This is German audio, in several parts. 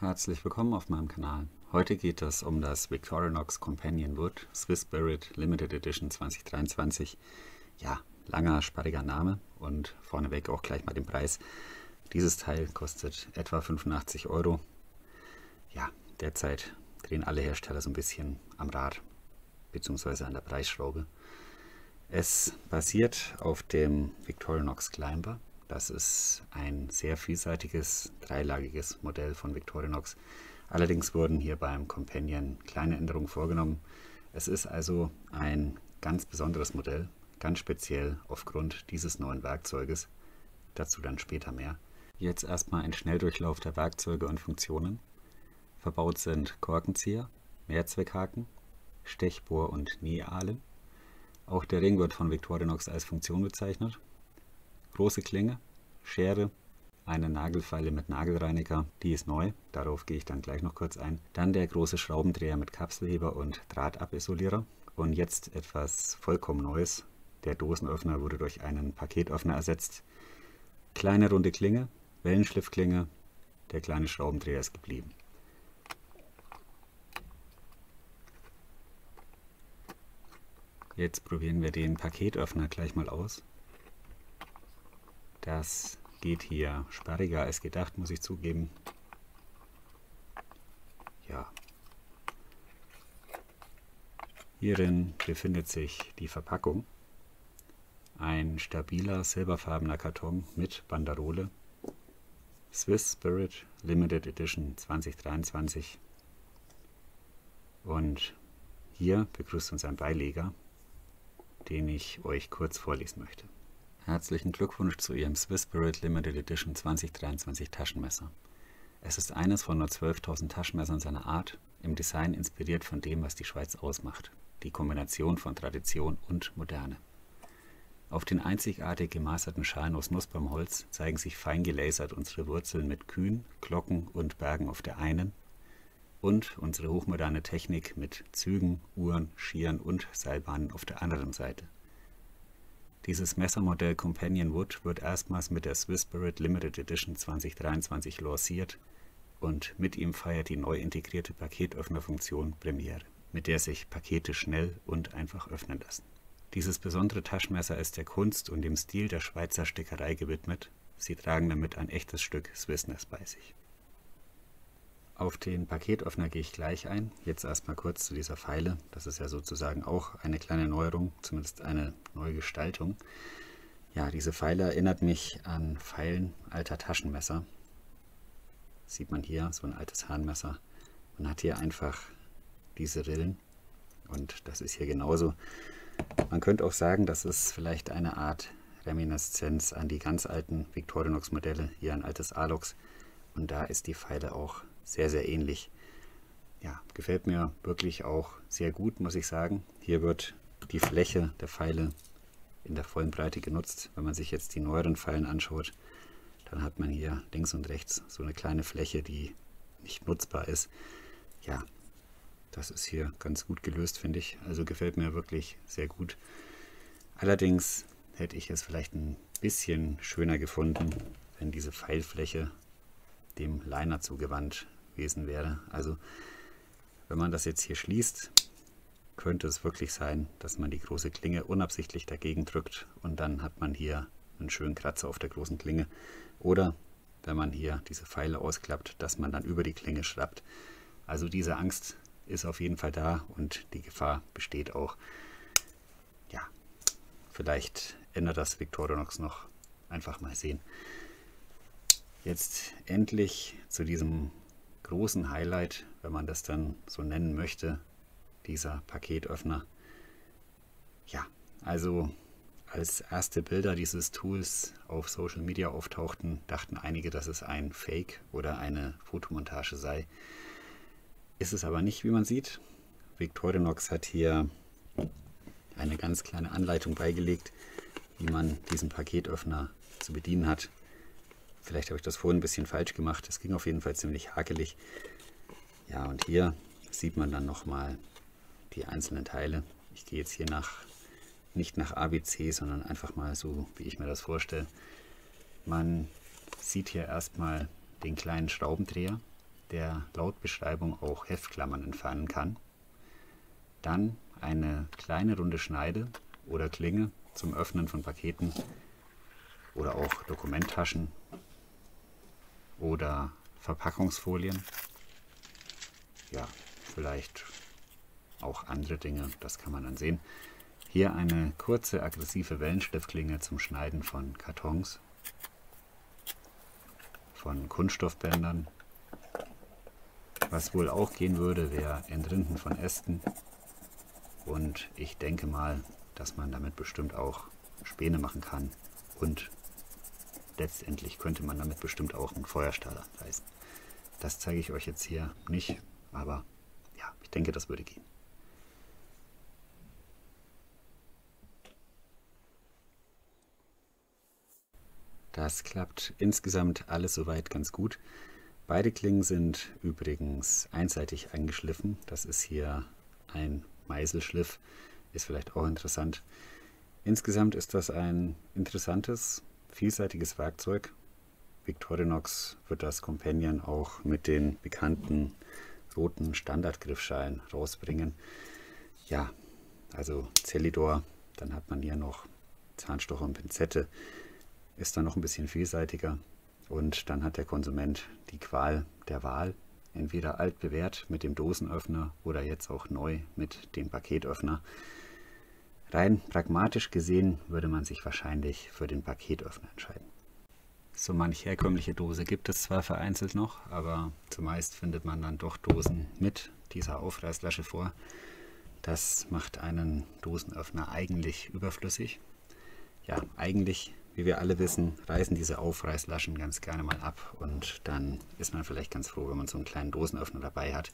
Herzlich willkommen auf meinem Kanal. Heute geht es um das Victorinox Companion Wood Swiss Spirit Limited Edition 2023. Ja, langer, sperriger Name und vorneweg auch gleich mal den Preis. Dieses Teil kostet etwa 85 Euro. Ja, derzeit drehen alle Hersteller so ein bisschen am Rad bzw. an der Preisschraube. Es basiert auf dem Victorinox Climber. Das ist ein sehr vielseitiges, dreilagiges Modell von Victorinox. Allerdings wurden hier beim Companion kleine Änderungen vorgenommen. Es ist also ein ganz besonderes Modell, ganz speziell aufgrund dieses neuen Werkzeuges. Dazu dann später mehr. Jetzt erstmal ein Schnelldurchlauf der Werkzeuge und Funktionen. Verbaut sind Korkenzieher, Mehrzweckhaken, Stechbohr und Nähahle. Auch der Ring wird von Victorinox als Funktion bezeichnet. Große Klinge, Schere, eine Nagelfeile mit Nagelreiniger, die ist neu, darauf gehe ich dann gleich noch kurz ein. Dann der große Schraubendreher mit Kapselheber und Drahtabilisolierer. Und jetzt etwas vollkommen Neues. Der Dosenöffner wurde durch einen Paketöffner ersetzt. Kleine runde Klinge, Wellenschliffklinge, der kleine Schraubendreher ist geblieben. Jetzt probieren wir den Paketöffner gleich mal aus. Das geht hier sperriger als gedacht, muss ich zugeben. Ja. Hierin befindet sich die Verpackung. Ein stabiler silberfarbener Karton mit Banderole. Swiss Spirit Limited Edition 2023. Und hier begrüßt uns ein Beileger, den ich euch kurz vorlesen möchte. Herzlichen Glückwunsch zu Ihrem Swiss Spirit Limited Edition 2023 Taschenmesser. Es ist eines von nur 12.000 Taschenmessern seiner Art, im Design inspiriert von dem, was die Schweiz ausmacht, die Kombination von Tradition und Moderne. Auf den einzigartig gemasterten Schalen aus Nussbaumholz zeigen sich fein gelasert unsere Wurzeln mit Kühen, Glocken und Bergen auf der einen und unsere hochmoderne Technik mit Zügen, Uhren, Schieren und Seilbahnen auf der anderen Seite. Dieses Messermodell Companion Wood wird erstmals mit der Swiss Spirit Limited Edition 2023 lanciert und mit ihm feiert die neu integrierte Paketöffnerfunktion Premiere, mit der sich Pakete schnell und einfach öffnen lassen. Dieses besondere Taschenmesser ist der Kunst und dem Stil der Schweizer Stickerei gewidmet. Sie tragen damit ein echtes Stück Swissness bei sich. Auf den Paketöffner gehe ich gleich ein. Jetzt erstmal kurz zu dieser Feile. Das ist ja sozusagen auch eine kleine Neuerung, zumindest eine neue Gestaltung. Ja, diese Feile erinnert mich an Feilen alter Taschenmesser. Sieht man hier, so ein altes Hahnmesser. Man hat hier einfach diese Rillen und das ist hier genauso. Man könnte auch sagen, das ist vielleicht eine Art Reminiszenz an die ganz alten Victorinox Modelle, hier ein altes Alox. Und da ist die Feile auch sehr, sehr ähnlich. Ja, gefällt mir wirklich auch sehr gut, muss ich sagen. Hier wird die Fläche der Feile in der vollen Breite genutzt. Wenn man sich jetzt die neueren Feilen anschaut, dann hat man hier links und rechts so eine kleine Fläche, die nicht nutzbar ist. Ja, das ist hier ganz gut gelöst, finde ich. Also gefällt mir wirklich sehr gut. Allerdings hätte ich es vielleicht ein bisschen schöner gefunden, wenn diese Pfeilfläche dem Liner zugewandt gewesen wäre. Also wenn man das jetzt hier schließt, könnte es wirklich sein, dass man die große Klinge unabsichtlich dagegen drückt und dann hat man hier einen schönen Kratzer auf der großen Klinge. Oder wenn man hier diese Pfeile ausklappt, dass man dann über die Klinge schrappt. Also diese Angst ist auf jeden Fall da und die Gefahr besteht auch. Ja, vielleicht ändert das Victorinox noch. Einfach mal sehen. Jetzt endlich zu diesem großen Highlight, wenn man das dann so nennen möchte, dieser Paketöffner. Ja, also als erste Bilder dieses Tools auf Social Media auftauchten, dachten einige, dass es ein Fake oder eine Fotomontage sei. Ist es aber nicht, wie man sieht. Victorinox hat hier eine ganz kleine Anleitung beigelegt, wie man diesen Paketöffner zu bedienen hat. Vielleicht habe ich das vorhin ein bisschen falsch gemacht. Es ging auf jeden Fall ziemlich hakelig. Ja, und hier sieht man dann nochmal die einzelnen Teile. Ich gehe jetzt hier nicht nach ABC, sondern einfach mal so, wie ich mir das vorstelle. Man sieht hier erstmal den kleinen Schraubendreher, der laut Beschreibung auch Heftklammern entfernen kann. Dann eine kleine runde Schneide oder Klinge zum Öffnen von Paketen oder auch Dokumenttaschen oder Verpackungsfolien. Ja, vielleicht auch andere Dinge, das kann man dann sehen. Hier eine kurze aggressive Wellenschliffklinge zum Schneiden von Kartons, von Kunststoffbändern. Was wohl auch gehen würde, wäre Entrinden von Ästen. Und ich denke mal, dass man damit bestimmt auch Späne machen kann. Und letztendlich könnte man damit bestimmt auch einen Feuerstahl reißen. Das zeige ich euch jetzt hier nicht, aber ja, ich denke, das würde gehen. Das klappt insgesamt alles soweit ganz gut. Beide Klingen sind übrigens einseitig eingeschliffen. Das ist hier ein Meißelschliff, ist vielleicht auch interessant. Insgesamt ist das ein interessantes, vielseitiges Werkzeug. Victorinox wird das Companion auch mit den bekannten roten Standardgriffschalen rausbringen. Ja, also Cellidor, dann hat man hier noch Zahnstocher und Pinzette, ist dann noch ein bisschen vielseitiger. Und dann hat der Konsument die Qual der Wahl, entweder altbewährt mit dem Dosenöffner oder jetzt auch neu mit dem Paketöffner. Rein pragmatisch gesehen würde man sich wahrscheinlich für den Paketöffner entscheiden. So manch herkömmliche Dose gibt es zwar vereinzelt noch, aber zumeist findet man dann doch Dosen mit dieser Aufreißlasche vor. Das macht einen Dosenöffner eigentlich überflüssig. Ja, eigentlich, wie wir alle wissen, reißen diese Aufreißlaschen ganz gerne mal ab und dann ist man vielleicht ganz froh, wenn man so einen kleinen Dosenöffner dabei hat.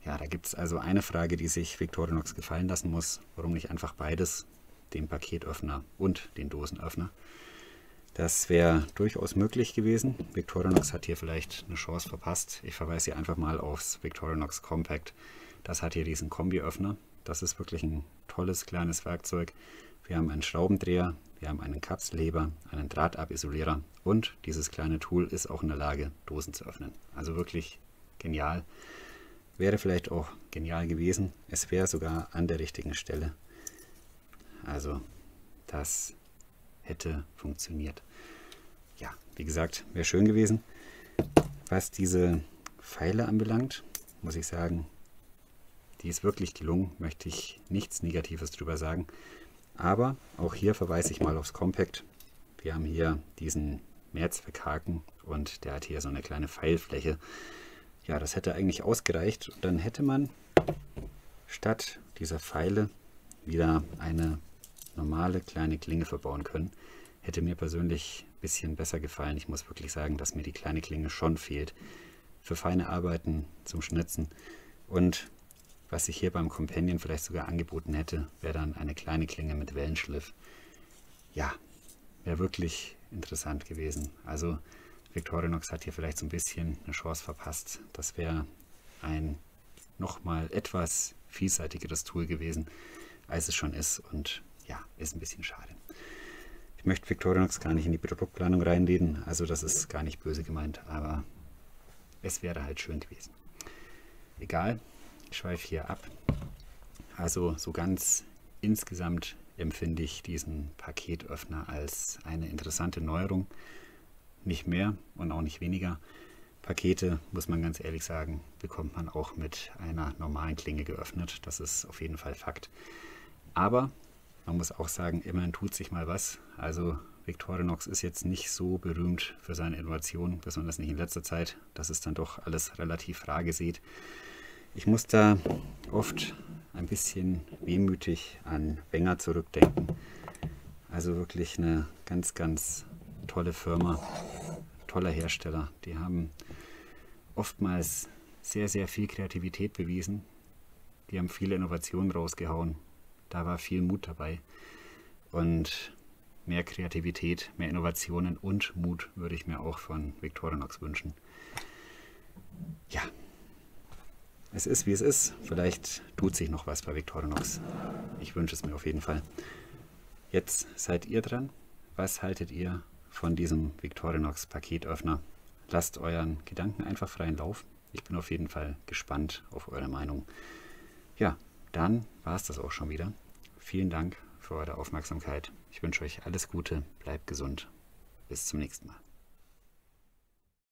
Ja, da gibt es also eine Frage, die sich Victorinox gefallen lassen muss. Warum nicht einfach beides, den Paketöffner und den Dosenöffner? Das wäre durchaus möglich gewesen. Victorinox hat hier vielleicht eine Chance verpasst. Ich verweise hier einfach mal aufs Victorinox Compact. Das hat hier diesen Kombiöffner. Das ist wirklich ein tolles kleines Werkzeug. Wir haben einen Schraubendreher, wir haben einen Kapselheber, einen Drahtzabisolierer und dieses kleine Tool ist auch in der Lage, Dosen zu öffnen. Also wirklich genial. Wäre vielleicht auch genial gewesen. Es wäre sogar an der richtigen Stelle. Also das hätte funktioniert. Ja, wie gesagt, wäre schön gewesen. Was diese Pfeile anbelangt, muss ich sagen, die ist wirklich gelungen, möchte ich nichts Negatives drüber sagen. Aber auch hier verweise ich mal aufs Compact. Wir haben hier diesen Mehrzweckhaken und der hat hier so eine kleine Pfeilfläche. Ja, das hätte eigentlich ausgereicht. Und dann hätte man statt dieser Pfeile wieder eine normale kleine Klinge verbauen können. Hätte mir persönlich ein bisschen besser gefallen. Ich muss wirklich sagen, dass mir die kleine Klinge schon fehlt. Für feine Arbeiten zum Schnitzen. Und was ich hier beim Companion vielleicht sogar angeboten hätte, wäre dann eine kleine Klinge mit Wellenschliff. Ja, wäre wirklich interessant gewesen. Also Victorinox hat hier vielleicht so ein bisschen eine Chance verpasst. Das wäre ein nochmal etwas vielseitigeres Tool gewesen, als es schon ist. Und ja, ist ein bisschen schade. Ich möchte Victorinox gar nicht in die Produktplanung reinreden, also das ist gar nicht böse gemeint, aber es wäre halt schön gewesen. Egal, ich schweife hier ab. Also so ganz insgesamt empfinde ich diesen Paketöffner als eine interessante Neuerung. Nicht mehr und auch nicht weniger. Pakete, muss man ganz ehrlich sagen, bekommt man auch mit einer normalen Klinge geöffnet. Das ist auf jeden Fall Fakt. Aber man muss auch sagen, immerhin tut sich mal was. Also Victorinox ist jetzt nicht so berühmt für seine Innovationen, besonders nicht in letzter Zeit. Das ist dann doch alles relativ rar gesät. Ich muss da oft ein bisschen wehmütig an Wenger zurückdenken. Also wirklich eine ganz, ganz tolle Firma, toller Hersteller. Die haben oftmals sehr, sehr viel Kreativität bewiesen. Die haben viele Innovationen rausgehauen. Da war viel Mut dabei. Und mehr Kreativität, mehr Innovationen und Mut würde ich mir auch von Victorinox wünschen. Ja, es ist wie es ist. Vielleicht tut sich noch was bei Victorinox. Ich wünsche es mir auf jeden Fall. Jetzt seid ihr dran. Was haltet ihr von diesem Victorinox Paketöffner? Lasst euren Gedanken einfach freien Lauf. Ich bin auf jeden Fall gespannt auf eure Meinung. Ja, dann war es das auch schon wieder. Vielen Dank für eure Aufmerksamkeit. Ich wünsche euch alles Gute, bleibt gesund. Bis zum nächsten Mal.